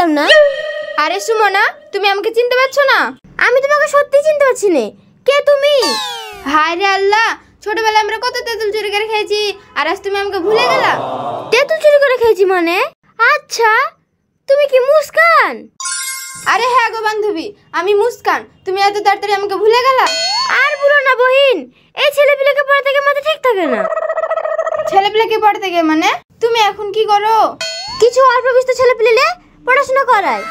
পেলাম না। আরে সুমনা, তুমি আমাকে চিনতে পারছো না? আমি তোমাকে সত্যি চিনতে পারছি না। কে তুমি? হায় রে আল্লাহ, ছোটবেলায় আমরা কত তেঁতুল চুরি করে খেয়েছি, আর আজ তুমি আমাকে ভুলে গেলা? তেঁতুল চুরি করে খেয়েছি মানে? আচ্ছা, তুমি কি মুস্কান? আরে হ্যাঁ গো বান্ধবী, আমি মুস্কান। তুমি এত তাড়াতাড়ি আমাকে ভুলে গেলা? আর বলো না বহিন, এই ছেলেপিলেকে পড়া থেকে মাথা ঠিক থাকে না। ছেলেপিলেকে পড়া থেকে মানে? তুমি এখন কি করো? কিছু অল্প বিস্তর ছেলেপিলে পড়াশোনা করায়।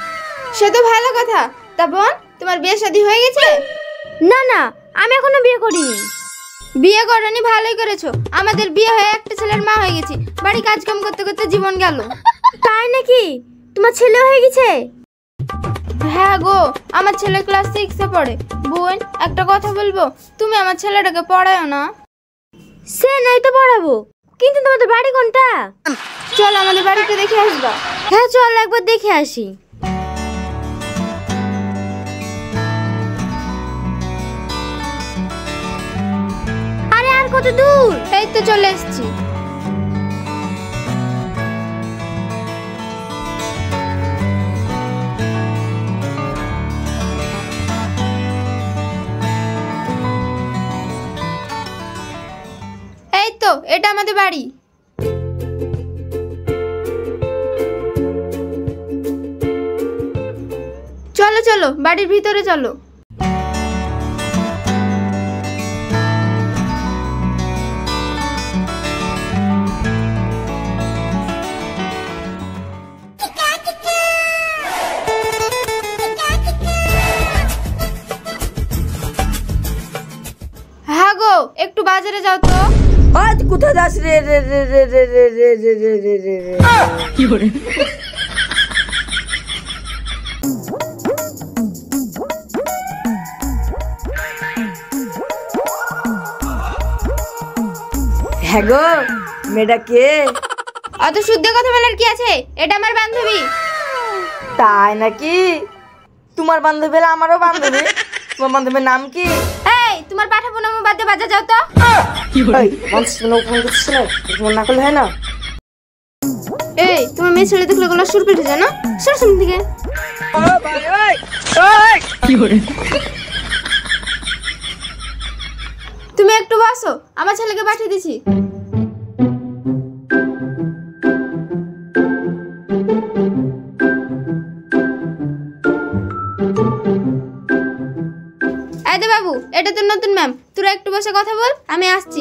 সে তো ভালো কথা। তা বোন, তোমার বিয়ে শাদী হয়ে গেছে? না না, আমি এখনো বিয়ে করিনি। বিয়ে করনি, ভালোই করেছো। আমাদের বিয়ে হয়ে একটা ছেলের মা হয়ে গেছি। বাড়ি কাজকাম করতে করতে জীবন গেল। তাই নাকি? তোমার ছেলে হয়ে গেছে? হ্যাঁ গো, আমার ছেলে ক্লাস 6-এ পড়ে। বোন, একটা কথা বলবো, তুমি আমার ছেলেটাকে পড়ায়ও না। সে নাই তো পড়াবো, কিন্তু তোমাদের বাড়ি কোনটা? চল আমাদের বাড়িতে দেখে আসবা। হ্যাঁ চল, একবার দেখে আসি। আরে আর কত দূর? এই তো চলে এসেছি। এই তো, এটা আমাদের বাড়ি। চলো চলো, বাড়ির ভিতরে চলো। হ্যাঁ গো, একটু বাজারে যাও তো। আজ কোথায় যাস রে রে রে রে রে রে রে রে রে রে রে রে? কি করে? হ্যাঁ গো, মেয়েটা কে? অত শুদ্ধ কথা বলার কি আছে? এটা আমার বান্ধবী। তাই নাকি? তোমার বান্ধবী আমারও বান্ধবী। তোমার বান্ধবীর নাম কি? এই, তোমার পাঠাবো না, বাদ দিয়ে বাজার যাও তো। তোমার না করলে হয় না? এই, তোমার মেয়ে ছেলে দেখলে গলা সুর কেটে যায় না? সর সামনে থেকে। তুমি একটু বসো, আমার ছেলেকে পাঠিয়ে দিছি। এই দে বাবু, এটা তো নতুন ম্যাম। তোরা একটু বসে কথা বল, আমি আসছি।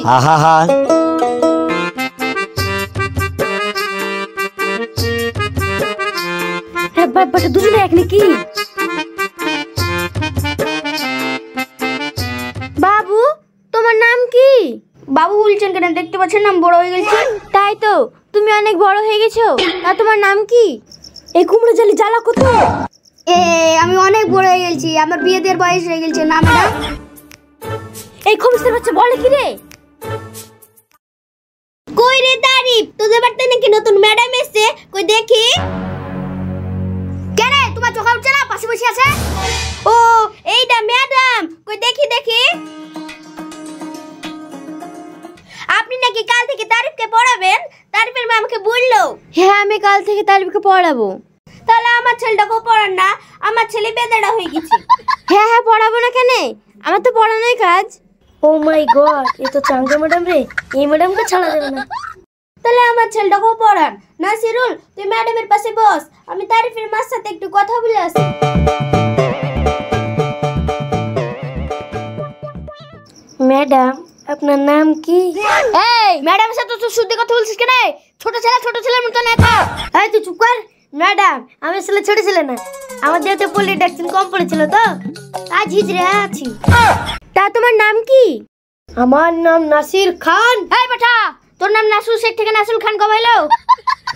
ব্যাপারটা দুজনে এক নাকি? বাবু, তোমার নাম কি? বাবু বলছেন কেন? দেখতে পাচ্ছেন নাম বড় হয়ে গেছে। তাই তো, তুমি অনেক বড় হয়ে গেছো। তা তোমার নাম কি? এই কুমড়ো জালি জ্বালা কত? আমি অনেক বড় হয়ে গেছি, আমার বিয়ে দেওয়ার বয়স হয়ে গেছে না ম্যাডাম? এই খবিসের বাচ্চা বলে কি রে? কই রে তারিফ, তোদের বাড়িতে নাকি নতুন ম্যাডাম এসেছে? কই দেখি। কেন তোমার চোখে উঠছে না? পাশে বসে আছে। ও, এইটা ম্যাডাম। কই দেখি দেখি। আপনি নাকি কাল থেকে তারিফকে পড়াবেন? তারিফের মা আমাকে বললো। হ্যাঁ, আমি কাল থেকে তারিফকে পড়াবো। তাহলে আমার ছেলেটাকেও পড়ান না? আমার ছেলে বেদাড়া হয়ে গেছে। হ্যাঁ হ্যাঁ, পড়াবো না কেন? আমার তো পড়ানোই কাজ। ও মাই গড, এ তো চাঙ্গা ম্যাডাম রে। এই ম্যাডামকে ছাড়া যাবে না। তাহলে আমার ছেলেটাকেও পড়ান। নাসিরুল, তুই ম্যাডামের পাশে বস, আমি তারিফের মার সাথে একটু কথা বলে আসি। ম্যাডাম, আপনার নাম কি? এই, ম্যাডামের সাথে তো শুদ্ধ কথা বলছিস কেন? ছোট ছেলের মতো না তা। এই তুই চুপ কর। ম্যাডাম, আমি আসলে ছোট ছেলে না, আমার যেহেতু পলিটেকশন কম পড়েছিল তো আজ হিজড়ে আছি। তা তোমার নাম কি? আমার নাম নাসির খান। এই বেটা, তোর নাম নাসুর শেখ থেকে নাসুল খান কবে হলো?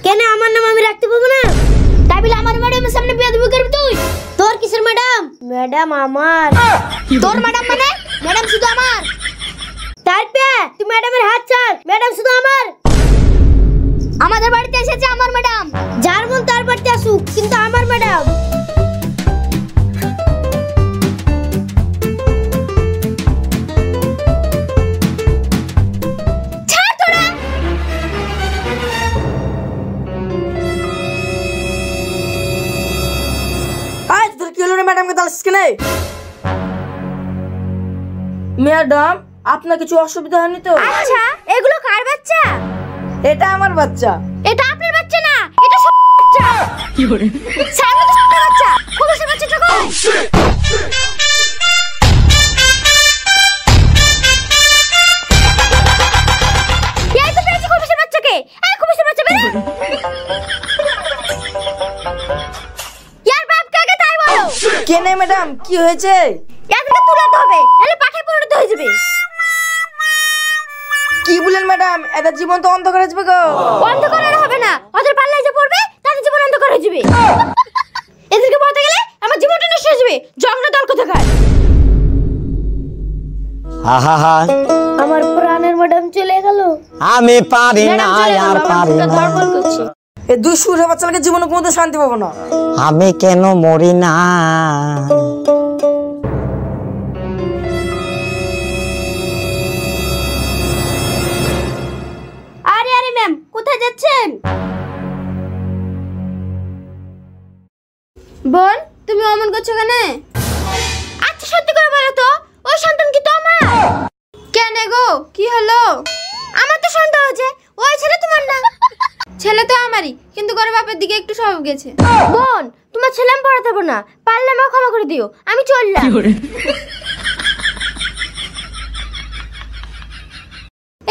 কেন আমার নাম আমি রাখতে পাবো না? তাই বলে আমার ম্যাডামের সামনে বেয়াদবি করবি তুই? তোর কিসের ম্যাডাম? ম্যাডাম আমার। তোর ম্যাডাম মানে? ম্যাডাম শুধু আমার। তারপরে তুই ম্যাডামের হাত ছাড়। ম্যাডাম শুধু আমার। আমাদের বাড়িতে এসেছে আমার ম্যাডাম। যার মন তার বাড়িতে আসুক, কিন্তু আমার ম্যাডাম। ম্যাডামকে তাহলে কেনে? ম্যাডাম আপনার কিছু অসুবিধা হয়নি তো? আচ্ছা এগুলো কার বাচ্চা? এটা আমার বাচ্চা। এটা আপনার বাচ্চা না, এটা বাচ্চা। কি করে? সামনে তো বাচ্চা, খবরের বাচ্চাটা কই? এই তো পেয়েছি খবরের বাচ্চাকে। এই খবরের বাচ্চা বেরে। ইয়ার বাপ কাকে তাই বলো? কেনে ম্যাডাম কি হয়েছে? এদেরকে তুলাতে হবে, নাহলে পাঠায় পরিণত হয়ে যাবে। কি বলেন ম্যাডাম, এদের জীবন তো অন্ধকার হয়ে যাবে গো। অন্ধকার আর হবে না, ওদের পাল্লায় যে পড়বে তাদের জীবন অন্ধকার হয়ে যাবে। এদেরকে বলতে গেলে আমার জীবনটা নষ্ট হয়ে যাবে। জঙ্গলে দল কোথাকার। আহা আমার প্রাণের ম্যাডাম চলে গেল। আমি পারি না আর পারি না, ধর্মল করছে। এই দুই সুরে বাচ্চাকে জীবনে কোনো শান্তি পাবো না। আমি কেন মরি না? আরে আরে ম্যাম, কোথায় যাচ্ছেন? বোন তুমি অমন করছো কেন? আচ্ছা সত্যি করে বলো তো, ওই সন্তান কি তোমার? কেন গো, কি হলো? আমার তো সন্দেহ হচ্ছে ওই ছেলে তোমার না। ছেলে তো আমারই, কিন্তু ঘরে বাপের দিকে একটু স্বভাব গেছে। বোন তোমার ছেলে আমি পড়াতে পারবো না, পারলে আমাকে ক্ষমা করে দিও, আমি চললাম।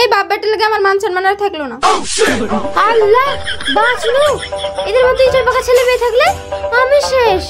এই বাপ বেটার লাগে আমার মান সম্মান আর থাকলো না। আল্লাহ বাঁচলো, এদের মতো ইচড় পাকা ছেলে পেয়ে থাকলে আমি শেষ।